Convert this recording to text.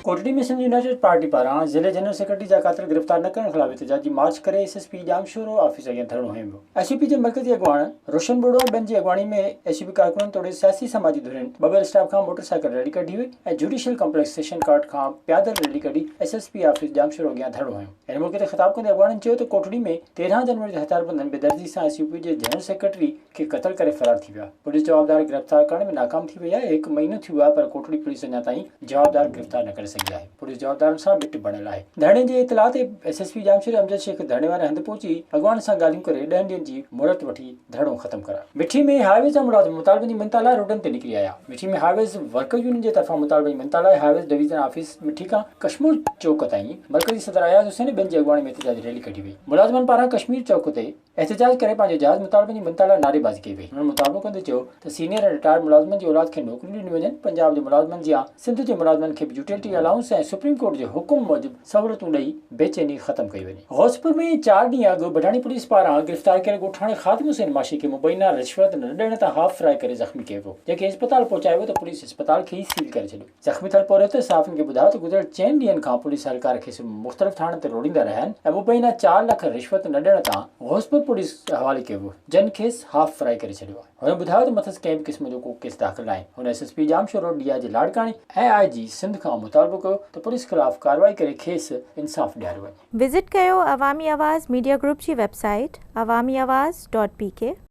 कोटड़ी में Sindh United party पारां ज़िले जनरल सेक्रेटरी जा कातिल गिरफ़्तार न करण ख़िलाफ़ एहतजाजी मार्च करे एसएसपी जामशोरो ऑफिस अॻियां धरणो हंयो वियो। एसपी जे मरकज़ी अॻवान रोशन बोडो ॿियनि जी अॻवानी में एसपी कारकुननि तोड़े सियासी समाजी धुरियुनि बग़ैर स्टाफ खां मोटरसाइकिल रैली कढी हुई ऐं जुडिशियल कॉम्प्लेक्स सेशन कोर्ट खां पैदल रैली कढी एसएसपी ऑफिस जामशोरो अॻियां धरणो हंयो। हिन मौक़े ते ख़िताब कंदे अॻवाननि चयो त कोटड़ी में 13 जनवरी ते हथियारबंदनि बेदर्दी सां एसपी जे जनरल सेक्रेटरी खे क़त्ल करे फरार थी विया। पुलिस जवाबदार गिरफ़्तार करण में नाकाम थी वई आहे। 1 महीनो थी वियो आहे पर कोटड़ी पुलिस अञा ताईं जवाबदार गिरफ़्तार न करे सघी आहे। पुलिस जवाबदारनि सां बिट बणियल आहे। धरणे जे इतलाह ते एसएसपी जामशोरो अमजद शेख धरणे वारे हंधि पहुची अॻवान सां ॻाल्हियूं करे 10 ॾींहंनि जी मुहलत वठी धरणो ख़त्म करायो। मिठी में हाईवेज़ जा मुलाज़िम मुतालबनि जी मिन्नत लाइ रोडनि ते निकिरी आया। मिठी में हाईवेज़ वर्कर यूनियन जे तरफ़ां मुतालबनि जी मिन्नत लाइ हाईवेज़ डिवीज़न ऑफिस मिठी खां कश्मीर चौक ताईं मरकज़ी सदर अयाज़ हुसैन ॿियनि जी अॻवानी में एहतजाजी रैली कढी वई। मुलाज़िमनि पारां कश्मीर चौक ते एहतजाज करे पंहिंजे जाइज़ मुतालबनि जी मिन्नत लाइ नारेबाज़ी कई वई। हुननि मुतालबो कंदे चयो त सीनियर ऐं रिटायर्ड मुलाज़िमनि जी औलाद खे नौकरियूं ॾिनियूं वञनि। पंजाब जे मुलाज़िमनि जी सिंध जे मुलाज़िमनि खे यूटिलिटी अलाउंस ऐं सुप्रीम कोर्ट जे हुकुम मूजिब सहूलियतूं ॾेई बेचैनी ख़त्म कई वञे। गौसपुर में 4 ॾींहं अॻु बढाणी पुलिस पारां गिरफ़्तार कयल ॻोठाणे ख़ातिम हुसैन माशी खे मुबैना रिश्वत न ॾियण तां हाफ फ्राई करे ज़ख़्मी कयो वियो, जंहिंखे अस्पताल पहुचायो वियो त पुलिस अस्पताल खे ई सील करे छॾियो। ज़ख़्मी थियल पौरत सहाफ़ियुनि खे ॿुधायो त गुज़िरियल 4 ॾींहंनि खां पुलिस एहलकार खे मुख़्तलिफ़ थाणनि ते रोड़ींदा रहिया आहिनि ऐं मुबैना 4 लाख रिश्वत न ॾियण तां गौसपुर पुलिस हवाले कयो वियो, जिन खेसि हाफ फ्राई करे छॾियो आहे। हुन ॿुधायो त मथस कंहिं बि क़िस्म जो को केस दाख़िल नाहे। हुन एसएसपी जामशोरो डीआईजी लाड़काणी ऐं आईजी सिंध खां मुतालबो कयो त पुलिस ख़िलाफ़ कार्रवाई करे खेसि इंसाफ़ ॾियारियो वञे। विज़िट कयो अवामी आवाज़ मीडिया ग्रुप जी वेबसाइट awamiawaz.pk